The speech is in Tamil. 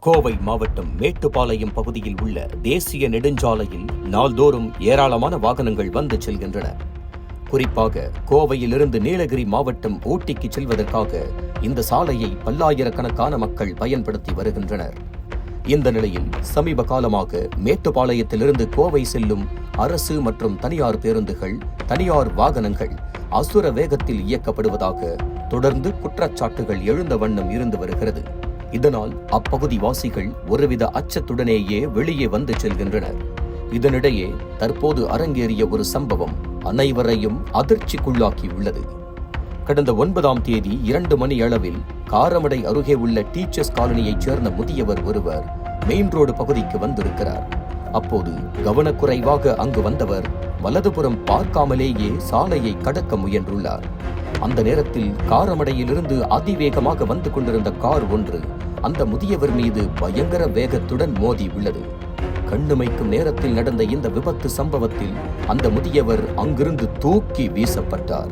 கோவை மாவட்டம் மேட்டுப்பாளையம் பகுதியில் உள்ள தேசிய நெடுஞ்சாலையில் நாள்தோறும் ஏராளமான வாகனங்கள் வந்து செல்கின்றன. குறிப்பாக கோவையிலிருந்து நீலகிரி மாவட்டம் ஊட்டிக்கு செல்வதற்காக இந்த சாலையை பல்லாயிரக்கணக்கான மக்கள் பயன்படுத்தி வருகின்றனர். இந்த நிலையில் சமீப காலமாக மேட்டுப்பாளையத்திலிருந்து கோவை செல்லும் அரசு மற்றும் தனியார் பேருந்துகள், தனியார் வாகனங்கள் அசுர வேகத்தில் இயக்கப்படுவதாக தொடர்ந்து குற்றச்சாட்டுகள் எழுந்த வண்ணம் இருந்து வருகிறது. இதனால் அப்பகுதி வாசிகள் ஒருவித அச்சத்துடனேயே வெளியே வந்து செல்கின்றனர். இதனிடையே தற்போது அரங்கேறிய ஒரு சம்பவம் அனைவரையும் அதிர்ச்சிக்குள்ளாக்கியுள்ளது. கடந்த 9ஆம் தேதி 2 மணி அளவில் காரமடை அருகே உள்ள டீச்சர்ஸ் காலனியைச் சேர்ந்த முதியவர் ஒருவர் மெயின் ரோடு பகுதிக்கு வந்திருக்கிறார். அப்போது கவனக்குறைவாக அங்கு வந்தவர் வலதுபுறம் பார்க்காமலேயே சாலையை கடக்க முயன்றுள்ளார். அந்த நேரத்தில் காரமடையிலிருந்து அதிவேகமாக வந்து கொண்டிருந்த கார் ஒன்று அந்த முதியவர் மீது பயங்கர வேகத்துடன் மோதி உள்ளது. கண்ணுமைக்கும் நேரத்தில் நடந்த இந்த விபத்து சம்பவத்தில் அந்த முதியவர் அங்கிருந்து தூக்கி வீசப்பட்டார்.